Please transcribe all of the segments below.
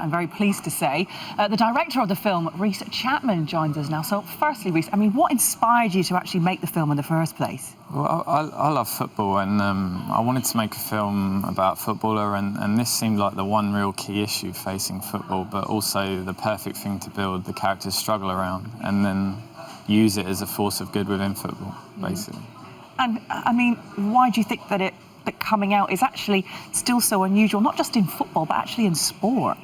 I'm very pleased to say. The director of the film, Rhys Chapman, joins us now. So firstly, Rhys, I mean, what inspired you to actually make the film in the first place? Well, I love football, and I wanted to make a film about a footballer, and this seemed like the one real key issue facing football, but also the perfect thing to build the character's struggle around, and then use it as a force of good within football, basically. And, I mean, why do you think that coming out is actually still so unusual, not just in football, but actually in sport?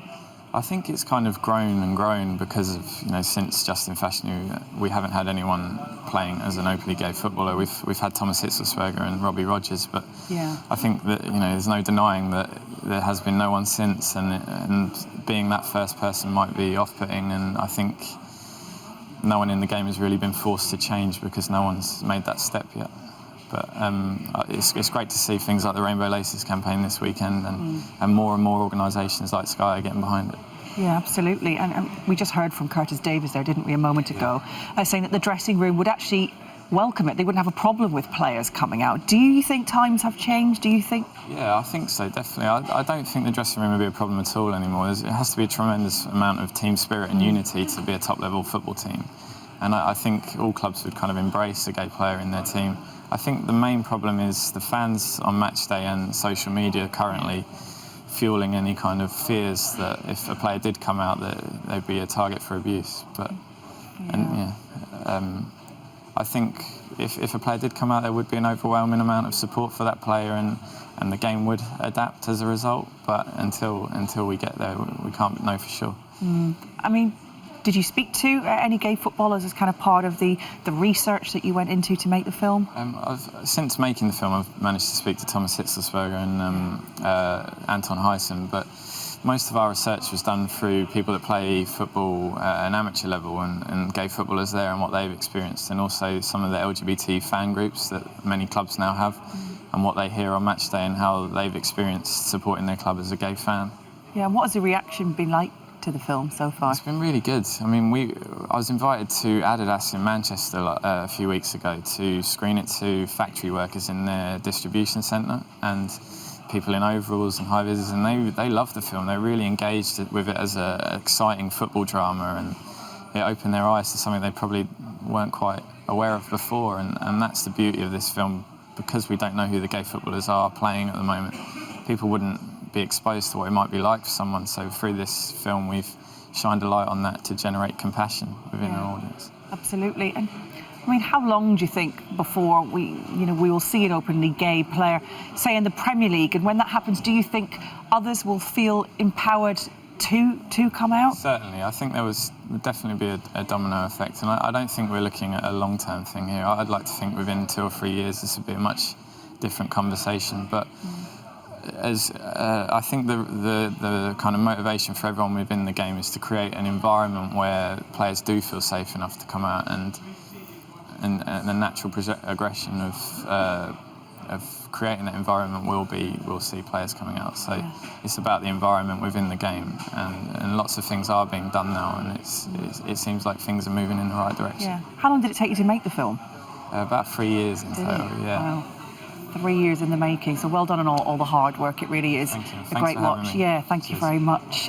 I think it's kind of grown and grown because of, since Justin Fashanu, we haven't had anyone playing as an openly gay footballer. We've had Thomas Hitzlsperger and Robbie Rogers, but yeah. I think that, there's no denying that there has been no one since, and being that first person might be off-putting, and I think no one in the game has really been forced to change because no one's made that step yet. But it's great to see things like the Rainbow Laces campaign this weekend, and more organisations like Sky are getting behind it. Yeah, absolutely. And we just heard from Curtis Davies there, didn't we, a moment ago, saying that the dressing room would actually welcome it. They wouldn't have a problem with players coming out. Do you think times have changed? Do you think? Yeah, I think so, definitely. I don't think the dressing room would be a problem at all anymore. It has to be a tremendous amount of team spirit and unity to be a top-level football team. And I think all clubs would kind of embrace a gay player in their team. I think the main problem is the fans on match day and social media currently fueling any kind of fears that if a player did come out that they'd be a target for abuse. But I think if a player did come out, there would be an overwhelming amount of support for that player, and the game would adapt as a result. But until we get there, we can't know for sure. I mean, did you speak to any gay footballers as kind of part of the research that you went into to make the film? Since making the film, I've managed to speak to Thomas Hitzlsperger and Anton Heisen, but most of our research was done through people that play football at an amateur level and gay footballers there and what they've experienced, and also some of the LGBT fan groups that many clubs now have, and what they hear on match day and how they've experienced supporting their club as a gay fan. Yeah, and what has the reaction been like to the film so far? It's been really good. I mean, I was invited to Adidas in Manchester a few weeks ago to screen it to factory workers in their distribution centre and people in overalls and high vis, and they loved the film. They're really engaged with it as an exciting football drama, and it opened their eyes to something they probably weren't quite aware of before, and that's the beauty of this film. Because we don't know who the gay footballers are playing at the moment, people wouldn't be exposed to what it might be like for someone. So through this film, we've shined a light on that to generate compassion within our audience. Absolutely. And I mean, how long do you think before we will see an openly gay player, say in the Premier League? And when that happens, do you think others will feel empowered to come out? Certainly. I think there would definitely be a domino effect, and I don't think we're looking at a long-term thing here. I'd like to think within 2 or 3 years this would be a much different conversation, but I think the kind of motivation for everyone within the game is to create an environment where players do feel safe enough to come out, and the natural progression of creating that environment we'll see players coming out. So it's about the environment within the game, and lots of things are being done now, and it seems like things are moving in the right direction. Yeah. How long did it take you to make the film? About 3 years in total. Yeah. Wow. 3 years in the making. So well done on all the hard work. It really is Thank you. a great watch. Yeah, thank you very much.